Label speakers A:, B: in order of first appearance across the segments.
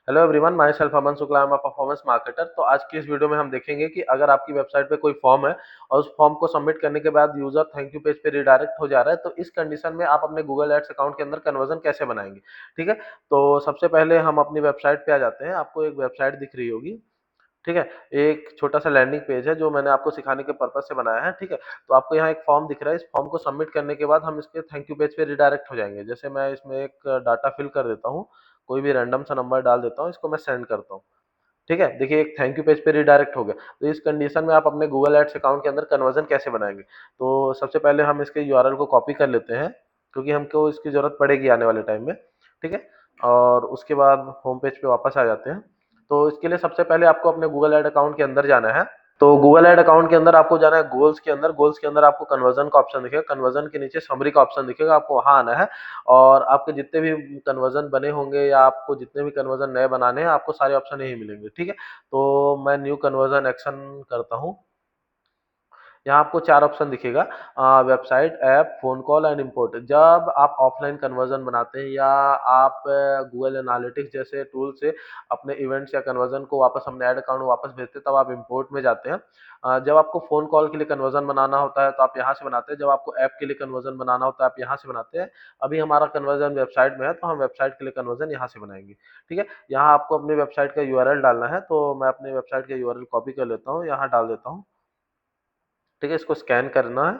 A: Hello everyone, my self Aman Shukla, I am a performance marketer. तो आज की इस वीडियो में हम देखेंगे कि अगर आपकी वेबसाइट पे कोई फॉर्म है और उस फॉर्म को सबमिट करने के बाद यूजर थैंक यू पेज पे रिडायरेक्ट हो जा रहा है, तो इस कंडीशन में आप अपने गूगल एड्स अकाउंट के अंदर कन्वर्जन कैसे बनाएंगे। ठीक है, तो सबसे पहले हम अपनी वेबसाइट पे आ जाते हैं। आपको एक वेबसाइट दिख रही होगी, ठीक है। एक छोटा सा लैंडिंग पेज है जो मैंने आपको सिखाने के पर्पज से बनाया है, ठीक है। तो आपको यहाँ एक फॉर्म दिख रहा है, इस फॉर्म को सबमिट करने के बाद हम इसके थैंक यू पेज पे रिडायरेक्ट हो जाएंगे। जैसे मैं इसमें एक डाटा फिल कर देता हूँ, कोई भी रैंडम सा नंबर डाल देता हूँ, इसको मैं सेंड करता हूँ। ठीक है, देखिए एक थैंक यू पेज पे रिडायरेक्ट हो गया। तो इस कंडीशन में आप अपने गूगल एड्स अकाउंट के अंदर कन्वर्जन कैसे बनाएंगे। तो सबसे पहले हम इसके यूआरएल को कॉपी कर लेते हैं, क्योंकि हमको इसकी जरूरत पड़ेगी आने वाले टाइम में। ठीक है, और उसके बाद होम पेज पे वापस आ जाते हैं। तो इसके लिए सबसे पहले आपको अपने गूगल एड अकाउंट के अंदर जाना है। तो गूगल एड अकाउंट के अंदर आपको जाना है गोल्स के अंदर। गोल्स के अंदर आपको कन्वर्जन का ऑप्शन दिखेगा, कन्वर्जन के नीचे समरी का ऑप्शन दिखेगा, आपको वहां आना है। और आपके जितने भी कन्वर्जन बने होंगे या आपको जितने भी कन्वर्जन नए बनाने हैं, आपको सारे ऑप्शन यही मिलेंगे। ठीक है, तो मैं न्यू कन्वर्जन एक्शन करता हूँ। यहाँ आपको चार ऑप्शन दिखेगा, website, app, phone call and import. जब आप ऑफलाइन कन्वर्जन बनाते हैं या आप गूगल एनालिटिक्स जैसे टूल से अपने इवेंट्स या कन्वर्जन को वापस अपने ऐड अकाउंट में वापस भेजते हैं, तब आप इम्पोर्ट में जाते हैं। जब आपको फोन कॉल के लिए कन्वर्जन बनाना होता है तो आप यहाँ से बनाते हैं। जब आपको ऐप के लिए कन्वर्जन बनाना होता है आप यहाँ से बनाते हैं। अभी हमारा कन्वर्जन वेबसाइट में है तो हम वेबसाइट के लिए कन्वर्जन यहाँ से बनाएंगे। ठीक है, यहाँ आपको अपनी वेबसाइट का यूआरएल डालना है, तो मैं अपनी वेबसाइट का यूआरएल कॉपी कर लेता हूँ, यहाँ डाल देता हूँ। ठीक है, इसको स्कैन करना है।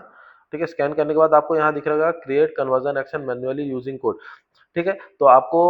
A: ठीक है, स्कैन करने के बाद आपको यहाँ दिख रहेगा create conversion action manually using code. ठीक है, तो आपको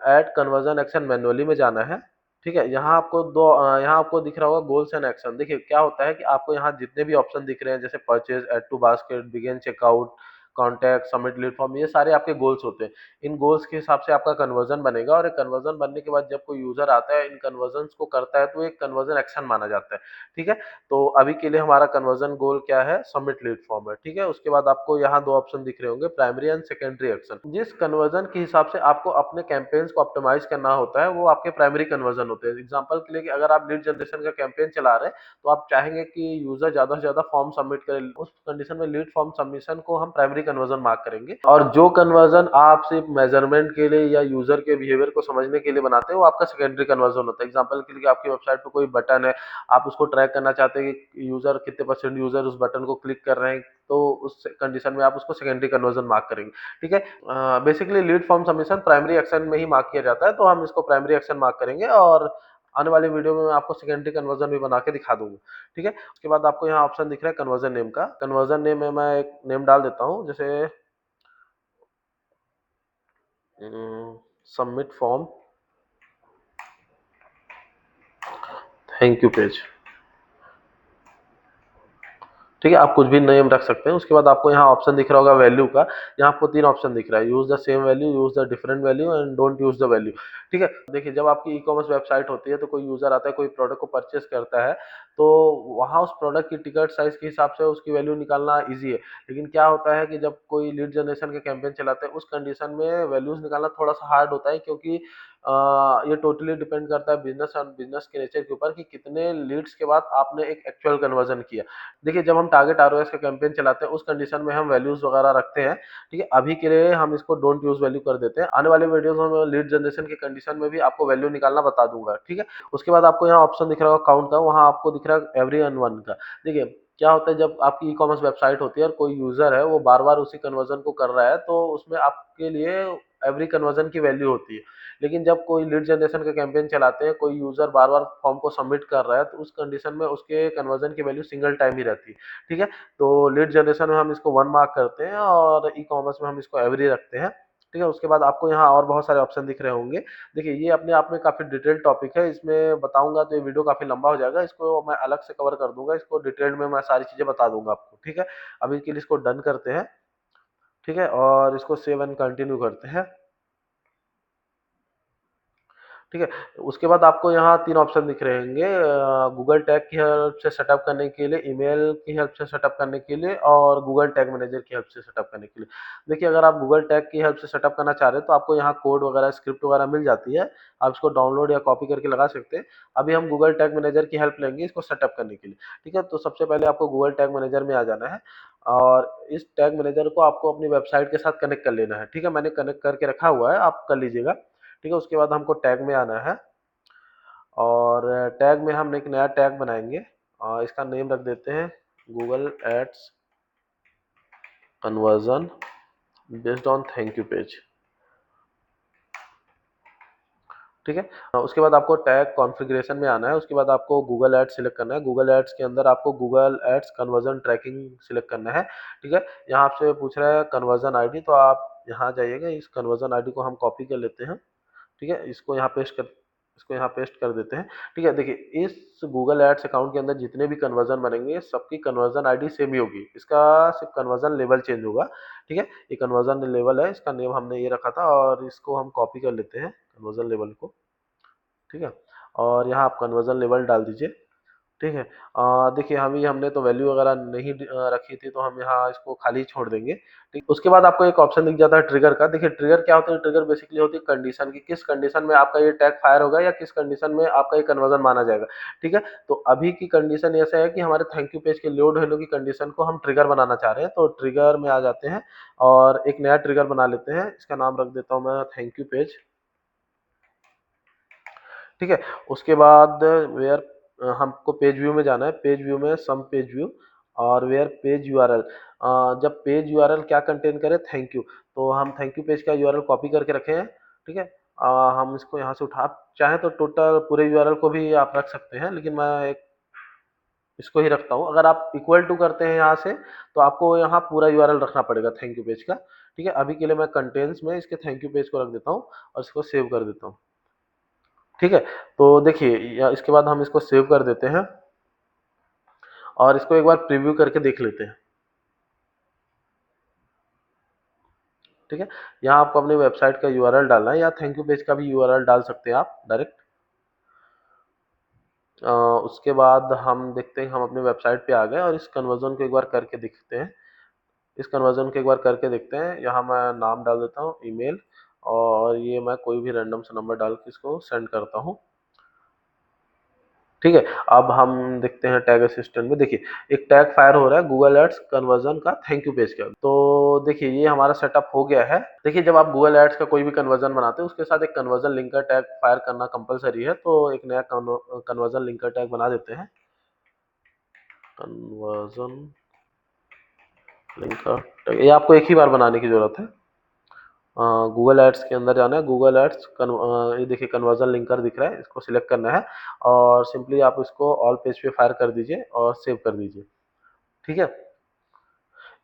A: ऐड कन्वर्जन एक्शन मैन्युअली में जाना है। ठीक है, यहाँ आपको दिख रहा होगा गोल्स एंड एक्शन। देखिए क्या होता है कि आपको यहाँ जितने भी ऑप्शन दिख रहे हैं, जैसे purchase, add to basket, begin checkout, contact, submit lead form, ये सारे आपके गोल्स होते हैं। इन गोल्स के हिसाब से आपका कन्वर्जन बनेगा, और एक कन्वर्जन बनने के बाद जब कोई यूजर आता है इन कन्वर्जन को करता है तो एक कन्वर्जन एक्शन माना जाता है। ठीक है, तो अभी के लिए हमारा कन्वर्जन गोल क्या है, सबमिट लीड फॉर्म है। ठीक है, उसके बाद आपको यहाँ दो ऑप्शन दिख रहे होंगे, प्राइमरी एंड सेकेंडरी एक्शन। जिस कन्वर्जन के हिसाब से आपको अपने कैंपेन्स को ऑप्टिमाइज करना होता है वो आपके प्राइमरी कन्वर्जन होते हैं। एग्जांपल के लिए कि अगर आप लीड जनरेशन का कैंपेन चला रहे हैं तो आप चाहेंगे कि यूजर ज्यादा से ज्यादा फॉर्म सबमिट करे, उस कंडीशन में लीड फॉर्म सबमिशन को हम प्राइमरी कन्वर्जन मार्क करेंगे। और जो कन्वर्जन आप सिर्फ मेजरमेंट के लिए या यूजर के बिहेवियर को समझने के लिए बनाते हैं वो आपका सेकेंडरी कन्वर्जन होता है। एग्जांपल के लिए आपकी वेबसाइट पर कोई बटन है, आप उसको ट्रैक करना चाहते हैं कि यूजर कितने परसेंट यूजर उस बटन को क्लिक कर रहे हैं, तो उस कंडीशन में आप उसको सेकेंडरी कन्वर्जन मार्क करेंगे। ठीक है, basically lead form submission primary action में ही मार्क किया जाता है, तो हम इसको प्राइमरी एक्शन मार्क करेंगे। और आने वाली वीडियो में मैं आपको सेकेंडरी कन्वर्जन भी बना के दिखा दूंगा। ठीक है, उसके बाद आपको यहाँ ऑप्शन दिख रहा है कन्वर्जन नेम का। कन्वर्जन नेम में मैं एक नेम डाल देता हूँ, जैसे submit form thank you page. ठीक है, आप कुछ भी नेम रख सकते हैं। उसके बाद आपको यहाँ ऑप्शन दिख रहा होगा वैल्यू का। यहाँ आपको तीन ऑप्शन दिख रहा है, use the same value, use the different value and don't use the value. ठीक है, देखिए जब आपकी ई कॉमर्स वेबसाइट होती है तो कोई यूजर आता है, कोई प्रोडक्ट को परचेस करता है, तो वहाँ उस प्रोडक्ट की टिकट साइज के हिसाब से उसकी वैल्यू निकालना ईजी है। लेकिन क्या होता है कि जब कोई लीड जनरेशन के कैंपेन चलाते हैं उस कंडीशन में वैल्यूज निकालना थोड़ा सा हार्ड होता है, क्योंकि ये टोटली डिपेंड करता है बिजनेस और बिजनेस के नेचर के ऊपर कि कितने लीड्स के बाद आपने एक एक्चुअल कन्वर्जन किया। देखिए जब हम टारगेट आरओएस का कैंपेन चलाते हैं उस कंडीशन में हम वैल्यूज वगैरह रखते हैं। ठीक है, अभी के लिए हम इसको डोंट यूज वैल्यू कर देते हैं। आने वाले वीडियोस में मैं लीड जनरेशन के कंडीशन में भी आपको वैल्यू निकालना बता दूंगा। ठीक है, उसके बाद आपको यहाँ ऑप्शन दिख रहा होगा काउंट का, वहाँ आपको दिख रहा है एवरी वन का। देखिए क्या होता है, जब आपकी ई कॉमर्स वेबसाइट होती है और कोई यूजर है वो बार बार उसी कन्वर्जन को कर रहा है, तो उसमें आपके लिए एवरी कन्वर्जन की वैल्यू होती है। लेकिन जब कोई लीड जनरेशन का कैंपेन चलाते हैं, कोई यूजर बार बार फॉर्म को सबमिट कर रहा है, तो उस कंडीशन में उसके कन्वर्जन की वैल्यू सिंगल टाइम ही रहती है। ठीक है, तो लीड जनरेशन में हम इसको वन मार्क करते हैं और ई कॉमर्स में हम इसको एवरी रखते हैं। ठीक है, उसके बाद आपको यहाँ और बहुत सारे ऑप्शन दिख रहे होंगे। देखिए ये अपने आप में काफी डिटेल टॉपिक है, इसमें बताऊंगा तो ये वीडियो काफी लंबा हो जाएगा, इसको मैं अलग से कवर कर दूंगा, इसको डिटेल में मैं सारी चीजें बता दूंगा आपको। ठीक है, अभी के लिए इसको डन करते हैं। ठीक है, और इसको सेव एंड कंटिन्यू करते हैं। ठीक है, उसके बाद आपको यहाँ तीन ऑप्शन दिख रहे होंगे, गूगल टैग की हेल्प से सेटअप करने के लिए, ईमेल की हेल्प से सेटअप करने के लिए, और गूगल टैग मैनेजर की हेल्प से सेटअप करने के लिए। देखिए अगर आप गूगल टैग की हेल्प से सेटअप करना चाह रहे हैं तो आपको यहाँ कोड वगैरह, स्क्रिप्ट वगैरह मिल जाती है, आप इसको डाउनलोड या कॉपी करके लगा सकते हैं। अभी हम गूगल टैग मैनेजर की हेल्प लेंगे इसको सेटअप करने के लिए। ठीक है, तो सबसे पहले आपको गूगल टैग मैनेजर में आ जाना है, और इस टैग मैनेजर को आपको अपनी वेबसाइट के साथ कनेक्ट कर लेना है। ठीक है, मैंने कनेक्ट करके रखा हुआ है, आप कर लीजिएगा। ठीक है। उसके बाद हमको टैग में आना है और टैग में हम एक नया टैग बनाएंगे। इसका नेम रख देते हैं Google ads conversion based on thank you page. ठीक है। उसके बाद आपको टैग कॉन्फ़िगरेशन में आना है। उसके बाद आपको गूगल एड्स सिलेक्ट करना है। गूगल एड्स के अंदर आपको Google ads conversion tracking select करना है। ठीक है। यहाँ आपसे पूछ रहा है कन्वर्जन आईडी, तो आप यहाँ जाइएगा, इस कन्वर्जन आईडी को हम कॉपी कर लेते हैं। ठीक है। इसको यहाँ पेस्ट कर देते हैं। ठीक है। देखिए, इस गूगल एड्स अकाउंट के अंदर जितने भी कन्वर्जन बनेंगे सबकी कन्वर्जन आईडी सेम ही होगी। इसका सिर्फ कन्वर्जन लेवल चेंज होगा। ठीक है। ये कन्वर्जन लेवल है, इसका नेम हमने ये रखा था और इसको हम कॉपी कर लेते हैं कन्वर्जन लेवल को। ठीक है। और यहाँ आप कन्वर्जन लेवल डाल दीजिए। ठीक है। देखिए, हमने तो वैल्यू वगैरह नहीं रखी थी, तो हम यहाँ इसको खाली छोड़ देंगे। ठीक। उसके बाद आपको एक ऑप्शन दिख जाता है ट्रिगर का। देखिए, ट्रिगर क्या होता है? ट्रिगर बेसिकली होती है कंडीशन की, किस कंडीशन में आपका ये टैग फायर होगा या किस कंडीशन में आपका ये कन्वर्जन माना जाएगा। ठीक है। तो अभी की कंडीशन ऐसा है कि हमारे थैंक यू पेज के लोड होने की कंडीशन को हम ट्रिगर बनाना चाह रहे हैं, तो ट्रिगर में आ जाते हैं और एक नया ट्रिगर बना लेते हैं। इसका नाम रख देता हूँ मैं थैंक यू पेज। ठीक है। उसके बाद वेयर हमको पेज व्यू में जाना है। पेज व्यू में सम पेज व्यू और वेयर पेज यूआरएल। जब पेज यूआरएल क्या कंटेन करे? Thank you. तो हम थैंक यू पेज का यूआरएल कॉपी करके रखे हैं। ठीक है। हम इसको यहाँ से उठा, आप चाहे तो टोटल पूरे यूआरएल को भी आप रख सकते हैं, लेकिन मैं एक इसको ही रखता हूँ। अगर आप इक्वल टू करते हैं यहाँ से, तो आपको यहाँ पूरा यूआरएल रखना पड़ेगा थैंक यू पेज का। ठीक है। अभी के लिए मैं कंटेंट्स में इसके थैंक यू पेज को रख देता हूँ और इसको सेव कर देता हूँ। ठीक है। तो देखिए, इसके बाद हम इसको सेव कर देते हैं और इसको एक बार प्रीव्यू करके देख लेते हैं। ठीक है। यहाँ आपको अपनी वेबसाइट का यूआरएल डालना है या थैंक यू पेज का भी यूआरएल डाल सकते हैं आप डायरेक्ट। उसके बाद हम देखते हैं, हम अपनी वेबसाइट पे आ गए और इस कन्वर्जन को एक बार करके देखते हैं। इस कन्वर्जन को एक बार करके देखते हैं। यहाँ मैं नाम डाल देता हूँ ईमेल और ये मैं कोई भी रैंडम सा नंबर डाल के इसको सेंड करता हूँ। ठीक है। अब हम देखते हैं टैग असिस्टेंट में। देखिए, एक टैग फायर हो रहा है गूगल एड्स कन्वर्जन का थैंक यू पेज का। तो देखिए, ये हमारा सेटअप हो गया है। देखिए, जब आप गूगल एड्स का कोई भी कन्वर्जन बनाते हैं उसके साथ एक कन्वर्जन लिंकर टैग फायर करना कंपलसरी है। तो एक नया कन्वर्जन लिंकर टैग बना देते हैं, कन्वर्जन लिंकर टैग। ये आपको एक ही बार बनाने की जरूरत है। गूगल एड्स के अंदर जाना है, गूगल एड्स ये देखिए कन्वर्जन लिंकर दिख रहा है, इसको सिलेक्ट करना है और सिंपली आप इसको ऑल पेज पे फायर कर दीजिए और सेव कर दीजिए। ठीक है।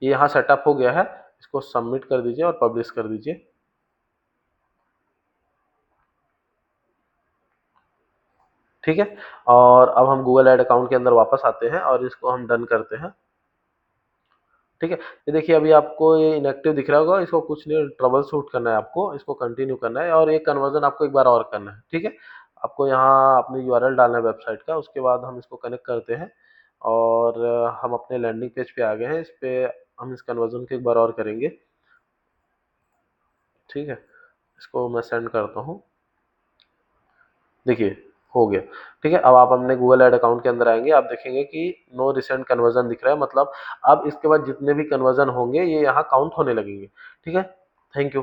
A: ये यहाँ सेटअप हो गया है। इसको सबमिट कर दीजिए और पब्लिश कर दीजिए। ठीक है। और अब हम गूगल एड अकाउंट के अंदर वापस आते हैं और इसको हम डन करते हैं। ठीक है। ये देखिए, अभी आपको ये इनएक्टिव दिख रहा होगा, इसको कुछ नहीं, ट्रबल शूट करना है आपको, इसको कंटिन्यू करना है और ये कन्वर्जन आपको एक बार और करना है। ठीक है। आपको यहाँ अपनी यूआरएल डालना है वेबसाइट का। उसके बाद हम इसको कनेक्ट करते हैं और हम अपने लैंडिंग पेज पे आ गए हैं। इस पे हम इस कन्वर्जन को एक बार और करेंगे। ठीक है। इसको मैं सेंड करता हूँ। देखिए, हो गया। ठीक है। अब आप अपने गूगल ऐड अकाउंट के अंदर आएंगे, आप देखेंगे कि नो रिसेंट कन्वर्जन दिख रहा है, मतलब अब इसके बाद जितने भी कन्वर्जन होंगे ये यहाँ काउंट होने लगेंगे। ठीक है। Thank you.